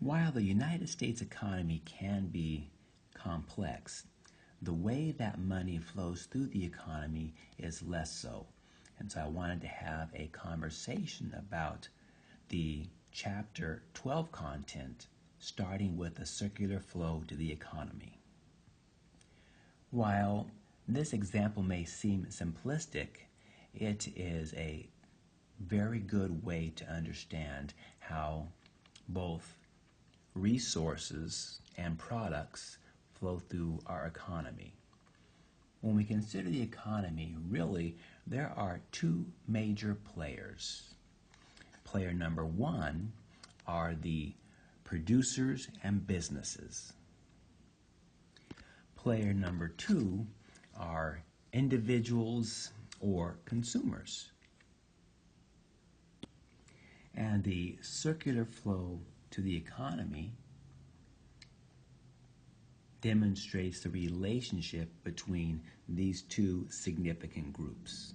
While the United States economy can be complex, the way that money flows through the economy is less so. And so I wanted to have a conversation about the Chapter 12 content, starting with the circular flow to the economy. While this example may seem simplistic, it is a very good way to understand how both resources and products flow through our economy. When we consider the economy, really, there are two major players. Player number one are the producers and businesses. Player number two are individuals or consumers. And the circular flow to the economy demonstrates the relationship between these two significant groups.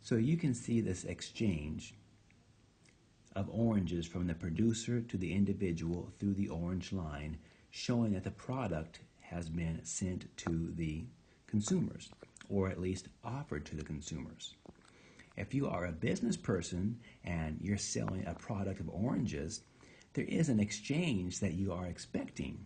So you can see this exchange of oranges from the producer to the individual through the orange line, showing that the product has been sent to the consumers, or at least offered to the consumers. If you are a business person and you're selling a product of oranges, there is an exchange that you are expecting.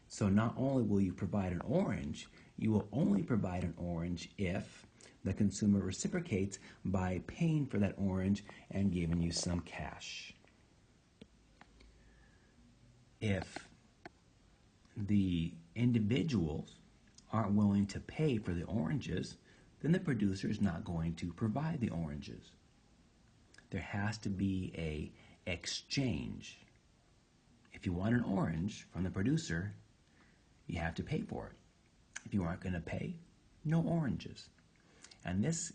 So not only will you provide an orange, you will only provide an orange if the consumer reciprocates by paying for that orange and giving you some cash. If the individuals aren't willing to pay for the oranges, then the producer is not going to provide the oranges. There has to be an exchange. If you want an orange from the producer, you have to pay for it. If you aren't going to pay, no oranges. And this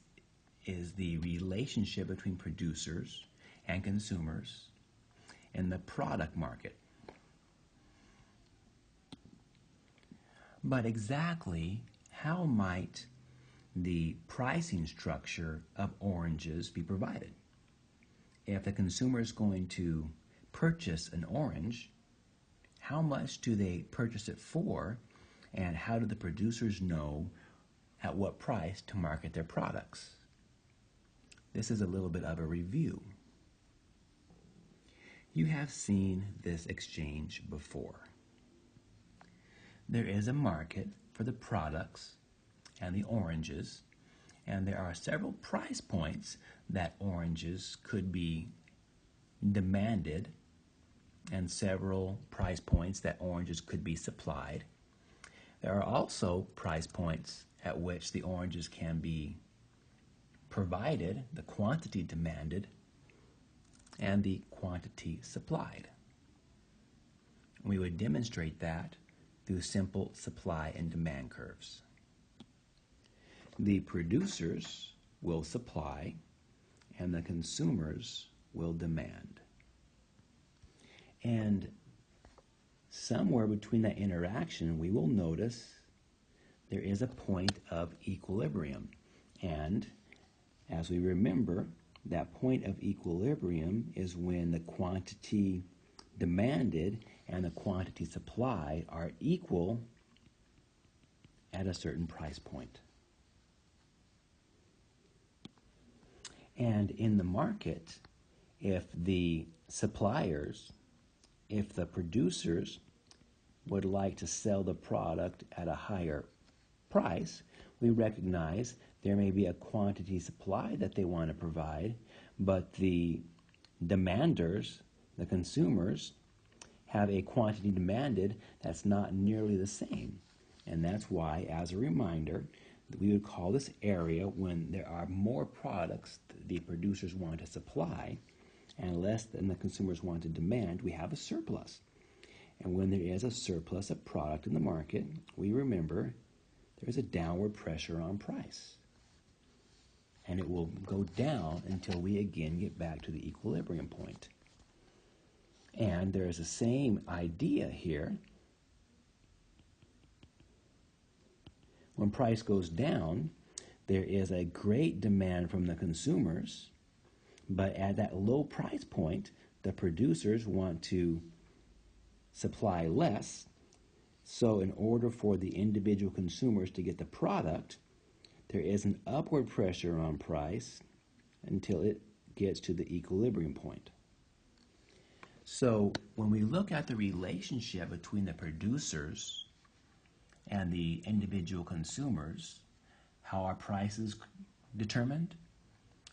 is the relationship between producers and consumers in the product market. But exactly how might the pricing structure of oranges be provided? If the consumer is going to purchase an orange, how much do they purchase it for, and how do the producers know at what price to market their products? This is a little bit of a review. You have seen this exchange before. There is a market for the products and the oranges, and there are several price points that oranges could be demanded and several price points that oranges could be supplied. There are also price points at which the oranges can be provided, the quantity demanded, and the quantity supplied. We would demonstrate that through simple supply and demand curves. The producers will supply and the consumers will demand. And somewhere between that interaction, we will notice there is a point of equilibrium. And as we remember, that point of equilibrium is when the quantity demanded and the quantity supplied are equal at a certain price point. And in the market, if the suppliers, if the producers would like to sell the product at a higher price, we recognize there may be a quantity supply that they want to provide, but the demanders, the consumers, have a quantity demanded that's not nearly the same. And that's why, as a reminder, we would call this area when there are more products the producers want to supply and less than the consumers want to demand, we have a surplus. And when there is a surplus of product in the market, we remember there is a downward pressure on price. And it will go down until we again get back to the equilibrium point. And there is the same idea here. When price goes down, there is a great demand from the consumers, but at that low price point, the producers want to supply less. So in order for the individual consumers to get the product, there is an upward pressure on price until it gets to the equilibrium point. So when we look at the relationship between the producers and the individual consumers, how are prices determined?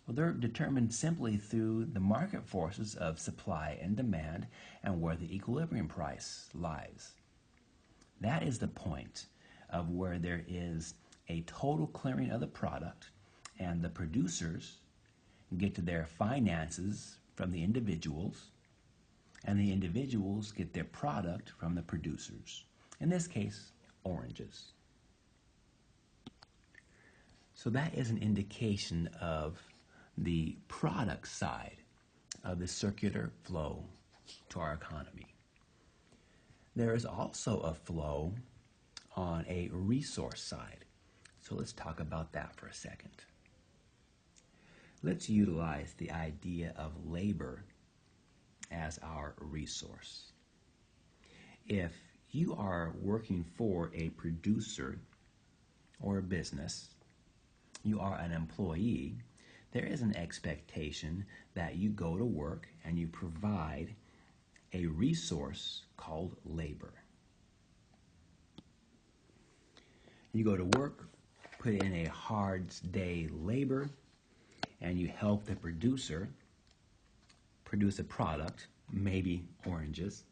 Well, they're determined simply through the market forces of supply and demand and where the equilibrium price lies. That is the point of where there is a total clearing of the product and the producers get to their finances from the individuals and the individuals get their product from the producers. In this case, oranges. So that is an indication of the product side of the circular flow to our economy. There is also a flow on a resource side. So let's talk about that for a second. Let's utilize the idea of labor as our resource. If you are working for a producer or a business, you are an employee, there is an expectation that you go to work and you provide a resource called labor. You go to work, put in a hard day labor, and you help the producer produce a product, maybe oranges,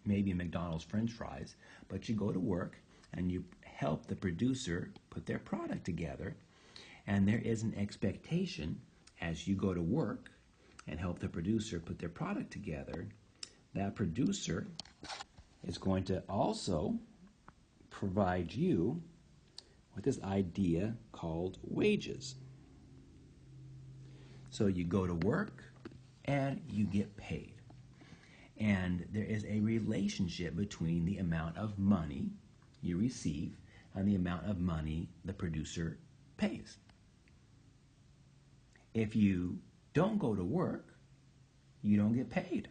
maybe McDonald's French fries, but you go to work and you help the producer put their product together, and there is an expectation as you go to work and help the producer put their product together, that producer is going to also provide you with this idea called wages. So you go to work and you get paid. And there is a relationship between the amount of money you receive and the amount of money the producer pays. If you don't go to work, you don't get paid.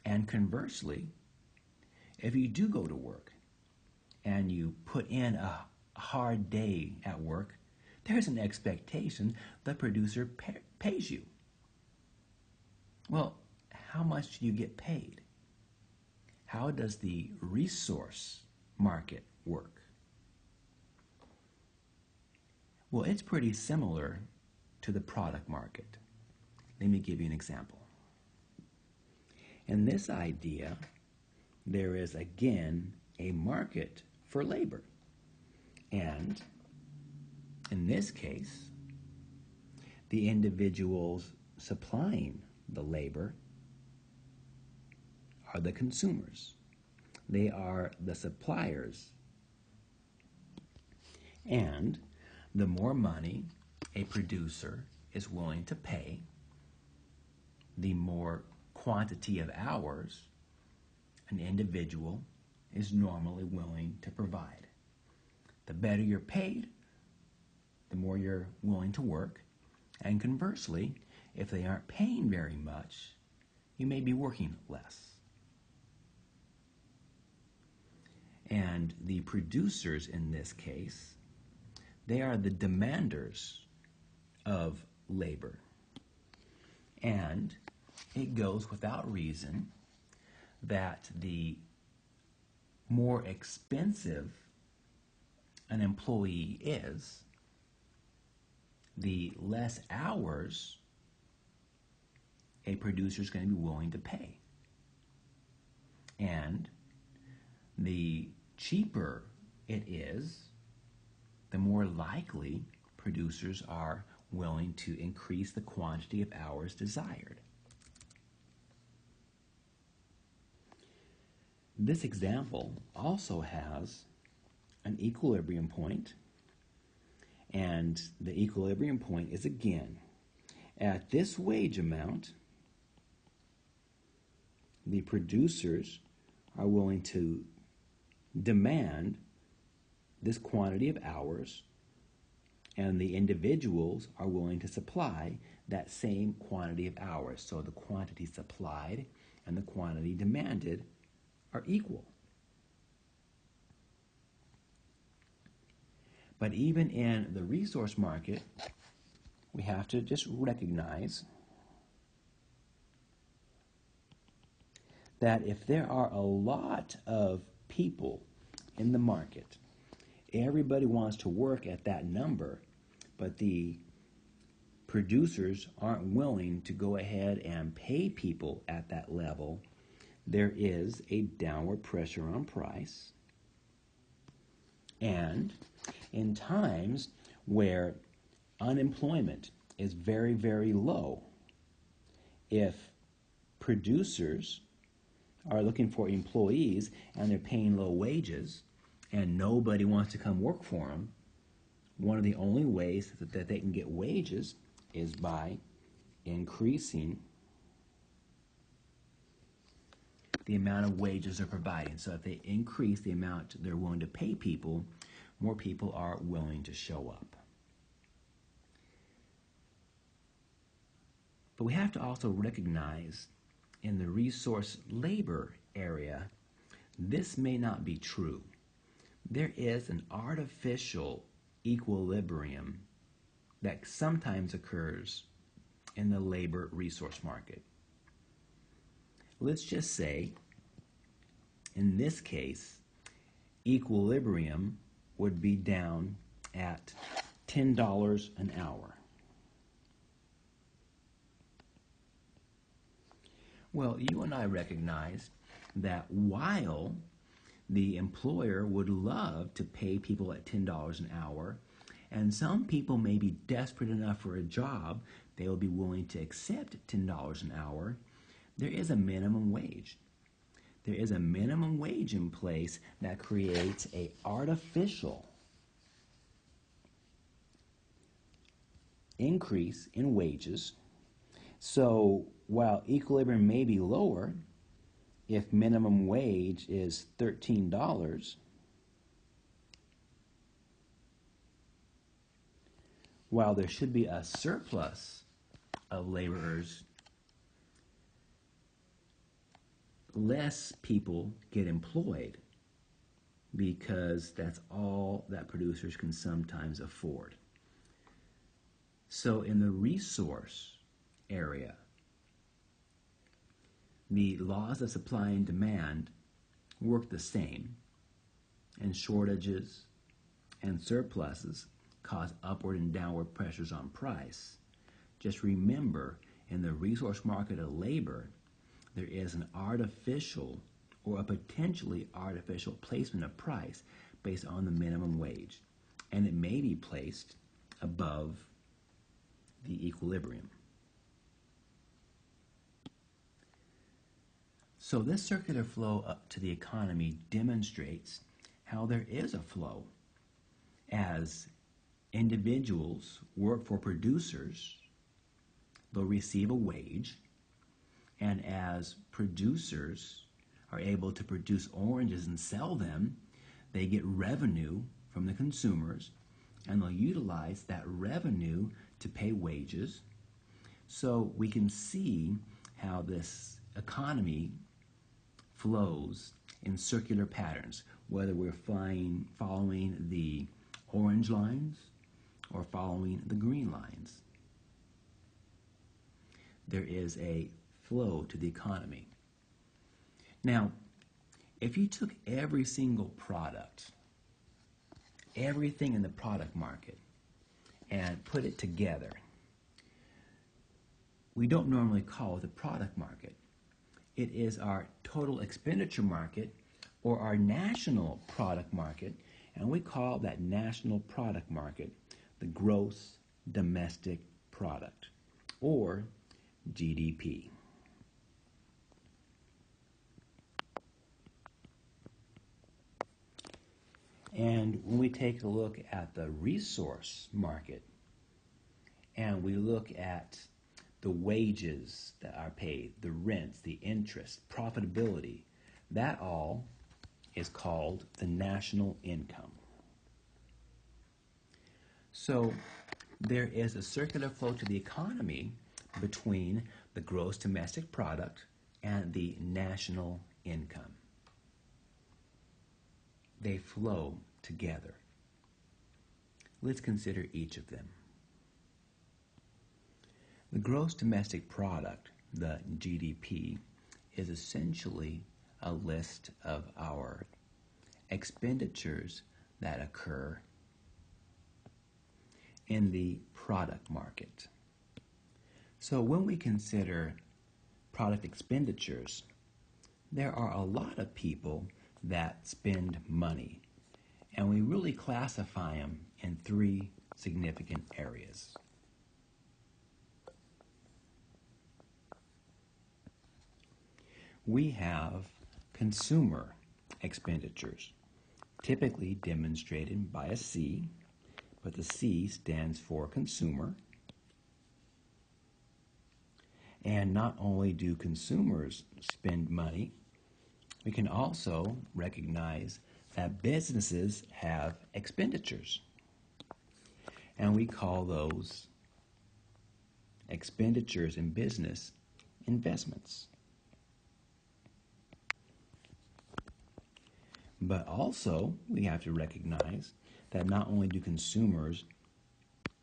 And conversely, if you do go to work and you put in a hard day at work, there's an expectation the producer pays you. Well, how much do you get paid? How does the resource market work? Well, it's pretty similar to the product market. Let me give you an example. In this idea, there is again a market for labor. And in this case, the individuals supplying the labor are the consumers. They are the suppliers. And the more money a producer is willing to pay, the more quantity of hours an individual is normally willing to provide. The better you're paid, the more you're willing to work. And conversely, if they aren't paying very much, you may be working less. And the producers in this case, they are the demanders of labor. And it goes without reason that the more expensive an employee is, the less hours a producer is going to be willing to pay. And the cheaper it is, the more likely producers are willing to increase the quantity of hours desired. This example also has an equilibrium point, and the equilibrium point is again at this wage amount. The producers are willing to demand this quantity of hours, and the individuals are willing to supply that same quantity of hours. So the quantity supplied and the quantity demanded are equal. But even in the resource market, we have to just recognize that if there are a lot of people in the market, everybody wants to work at that number, but the producers aren't willing to go ahead and pay people at that level, there is a downward pressure on price. And in times where unemployment is very, very low, if producers are looking for employees and they're paying low wages and nobody wants to come work for them, one of the only ways that they can get wages is by increasing the amount of wages they're providing. So if they increase the amount they're willing to pay people, more people are willing to show up. But we have to also recognize in the resource labor area, this may not be true. There is an artificial equilibrium that sometimes occurs in the labor resource market. Let's just say, in this case, equilibrium would be down at $10 an hour. Well, you and I recognize that while the employer would love to pay people at $10 an hour, and some people may be desperate enough for a job, they will be willing to accept $10 an hour, there is a minimum wage. There is a minimum wage in place that creates an artificial increase in wages. So while equilibrium may be lower, if minimum wage is $13, while there should be a surplus of laborers, less people get employed because that's all that producers can sometimes afford. So in the resource area, the laws of supply and demand work the same, and shortages and surpluses cause upward and downward pressures on price. Just remember, in the resource market of labor, there is an artificial or a potentially artificial placement of price based on the minimum wage, and it may be placed above the equilibrium. So this circular flow up to the economy demonstrates how there is a flow. As individuals work for producers, they'll receive a wage, and as producers are able to produce oranges and sell them, they get revenue from the consumers, and they'll utilize that revenue to pay wages. So we can see how this economy flows in circular patterns, whether we're following the orange lines or following the green lines. There is a flow to the economy. Now, if you took every single product, everything in the product market, and put it together, we don't normally call it the product market. It is our total expenditure market or our national product market, and we call that national product market the gross domestic product, or GDP. And when we take a look at the resource market and we look at the wages that are paid, the rents, the interest, profitability, that all is called the national income. So there is a circular flow to the economy between the gross domestic product and the national income. They flow together. Let's consider each of them. The gross domestic product, the GDP, is essentially a list of our expenditures that occur in the product market. So when we consider product expenditures, there are a lot of people that spend money, and we really classify them in three significant areas. We have consumer expenditures, typically demonstrated by a C, but the C stands for consumer. And not only do consumers spend money, we can also recognize that businesses have expenditures. And we call those expenditures in business investments. But also, we have to recognize that not only do consumers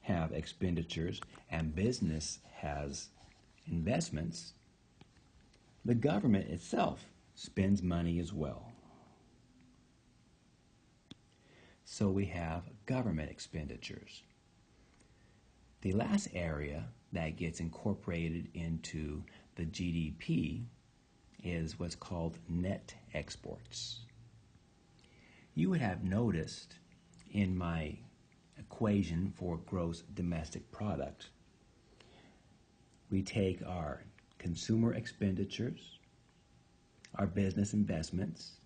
have expenditures and business has investments, the government itself spends money as well. So we have government expenditures. The last area that gets incorporated into the GDP is what's called net exports. You would have noticed in my equation for gross domestic product, we take our consumer expenditures, our business investments,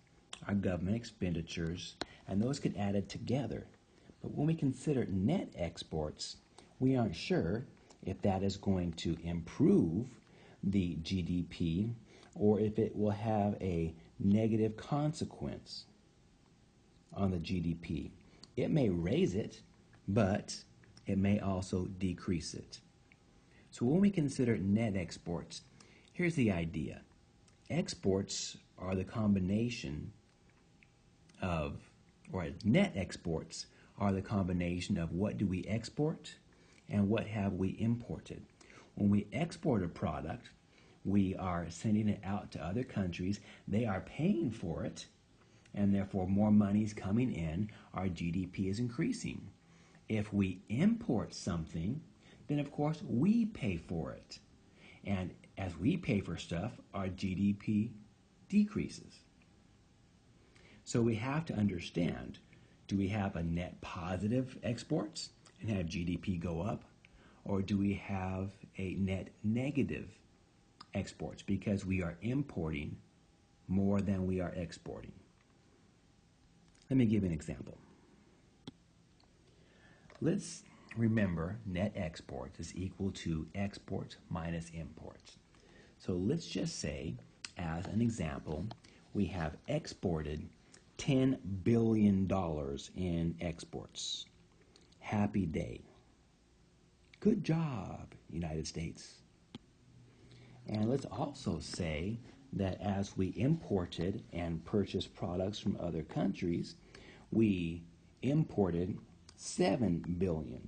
our government expenditures, and those get added together. But when we consider net exports, we aren't sure if that is going to improve the GDP or if it will have a negative consequence on the GDP. It may raise it, but it may also decrease it. So when we consider net exports, here's the idea. Exports are the combination of, or net exports are the combination of what do we export and what have we imported. When we export a product, we are sending it out to other countries. They are paying for it, and therefore more money is coming in. Our GDP is increasing. If we import something, then of course we pay for it. And as we pay for stuff, our GDP decreases. So we have to understand, do we have a net positive exports and have GDP go up? Or do we have a net negative exports because we are importing more than we are exporting? Let me give you an example. Let's remember net exports is equal to exports minus imports. So let's just say, as an example, we have exported $10 billion in exports. happy day. Good job, United States. And let's also say that as we imported and purchased products from other countries, we imported 7 billion.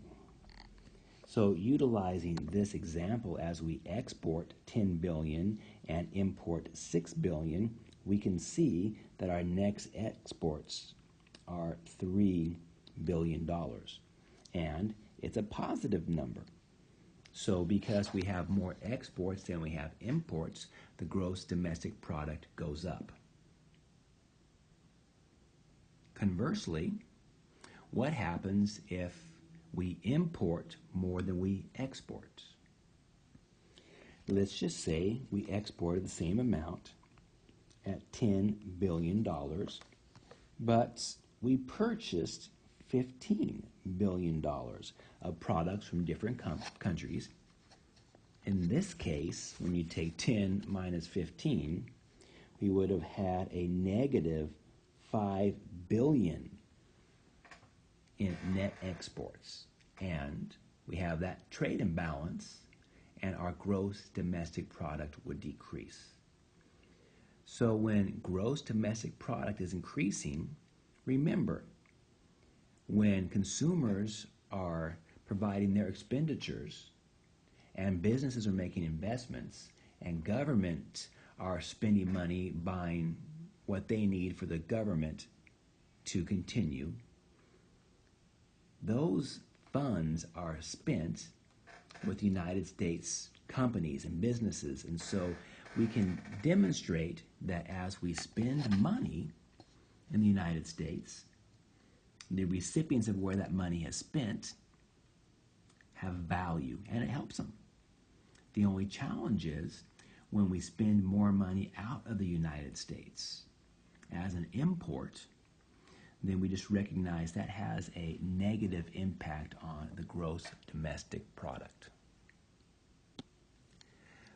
So utilizing this example, as we export 10 billion and import 6 billion, we can see that our next exports are $3 billion. And it's a positive number. So because we have more exports than we have imports, the gross domestic product goes up. Conversely, what happens if we import more than we export? Let's just say we exported the same amount at $10 billion, but we purchased $15 billion of products from different countries. In this case, when you take 10 minus 15, we would have had a negative 5 billion in net exports. And we have that trade imbalance, and our gross domestic product would decrease. So when gross domestic product is increasing, remember, when consumers are providing their expenditures and businesses are making investments and government are spending money buying what they need for the government to continue, those funds are spent with United States companies and businesses. And so we can demonstrate that as we spend money in the United States, the recipients of where that money is spent have value, and it helps them. The only challenge is when we spend more money out of the United States as an import, then we just recognize that has a negative impact on the gross domestic product.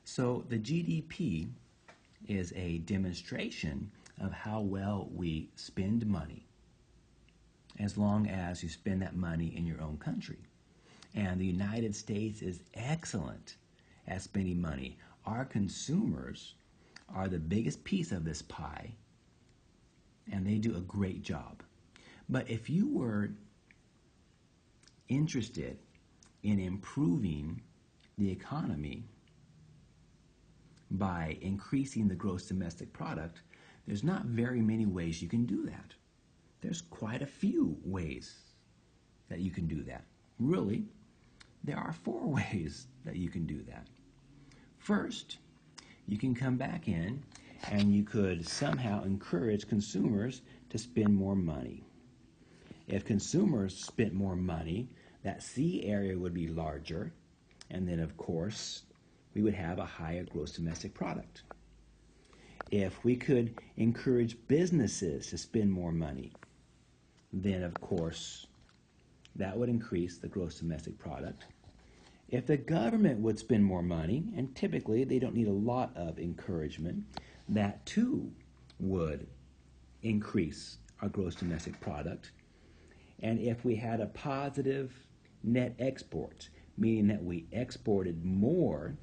So the GDP is a demonstration of how well we spend money, as long as you spend that money in your own country. And the United States is excellent at spending money. Our consumers are the biggest piece of this pie, and they do a great job. But if you were interested in improving the economy by increasing the gross domestic product, there's not very many ways you can do that. There's quite a few ways that you can do that. Really, there are 4 ways that you can do that. First, you can come back in and you could somehow encourage consumers to spend more money. If consumers spent more money, that C area would be larger, and then of course we would have a higher gross domestic product. If we could encourage businesses to spend more money, then of course that would increase the gross domestic product. If the government would spend more money, and typically they don't need a lot of encouragement, that too would increase our gross domestic product. And if we had a positive net export, meaning that we exported more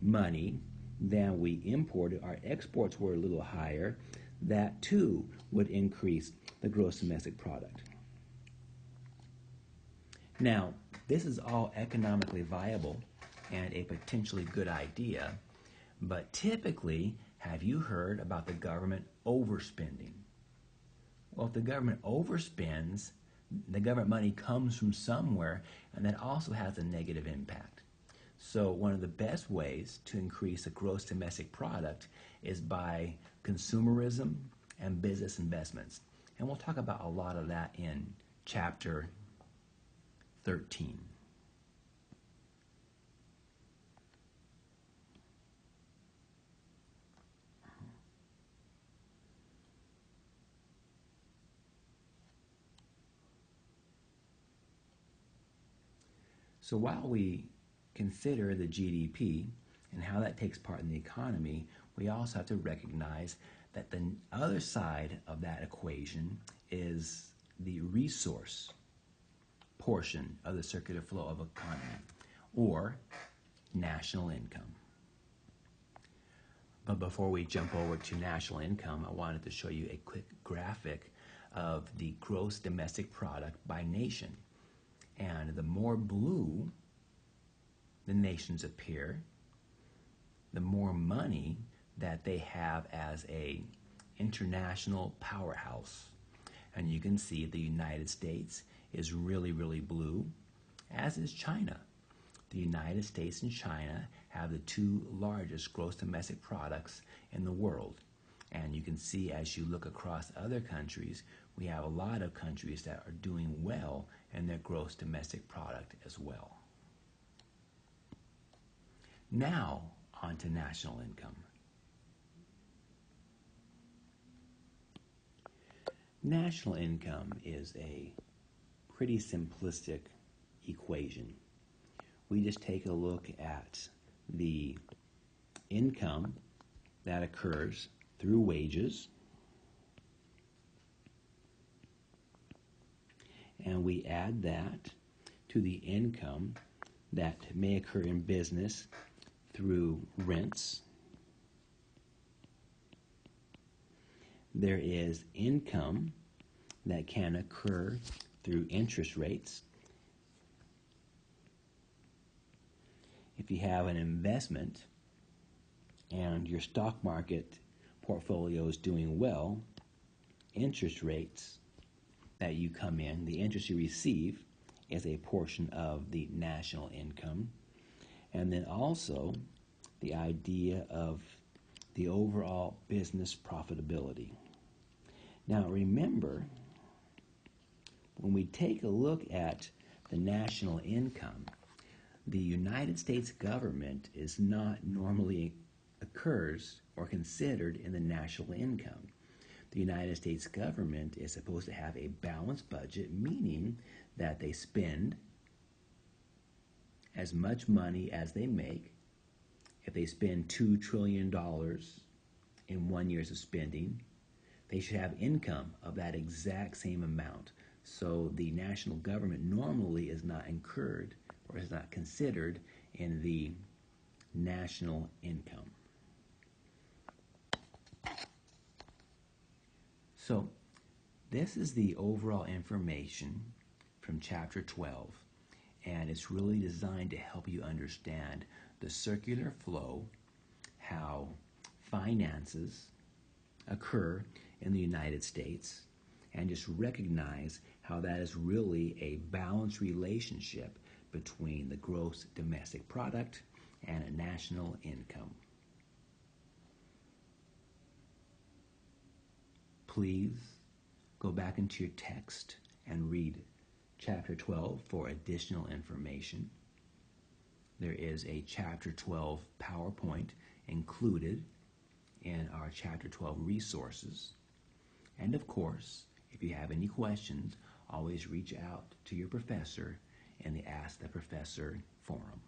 money than we imported, our exports were a little higher, that too would increase the gross domestic product. Now, this is all economically viable and a potentially good idea, but typically, have you heard about the government overspending? Well, if the government overspends, the government money comes from somewhere, and that also has a negative impact. So one of the best ways to increase the gross domestic product is by consumerism and business investments. And we'll talk about a lot of that in chapter 13. So while we consider the GDP and how that takes part in the economy, we also have to recognize that the other side of that equation is the resource portion of the circular flow of a economy, or national income. But before we jump over to national income, I wanted to show you a quick graphic of the gross domestic product by nation. And the more blue the nations appear, the more money that they have as a international powerhouse. And you can see the United States is really, really blue, as is China. The United States and China have the two largest gross domestic products in the world. And you can see as you look across other countries, we have a lot of countries that are doing well in their gross domestic product as well. Now, on to national income. National income is a pretty simplistic equation. We just take a look at the income that occurs through wages, and we add that to the income that may occur in business through rents. There is income that can occur through interest rates. If you have an investment and your stock market portfolio is doing well, interest rates that you come in, the interest you receive, is a portion of the national income. And then also the idea of the overall business profitability. Now remember, when we take a look at the national income, the United States government is not normally occurs or considered in the national income. The United States government is supposed to have a balanced budget, meaning that they spend as much money as they make. If they spend $2 trillion in 1 year of spending, they should have income of that exact same amount. So the national government normally is not incurred or is not considered in the national income. So this is the overall information from Chapter 12, and it's really designed to help you understand the circular flow, how finances occur in the United States, and just recognize how that is really a balanced relationship between the gross domestic product and a national income. Please go back into your text and read Chapter 12 for additional information. There is a Chapter 12 PowerPoint included in our Chapter 12 resources. And of course, if you have any questions, always reach out to your professor in the Ask the Professor forum.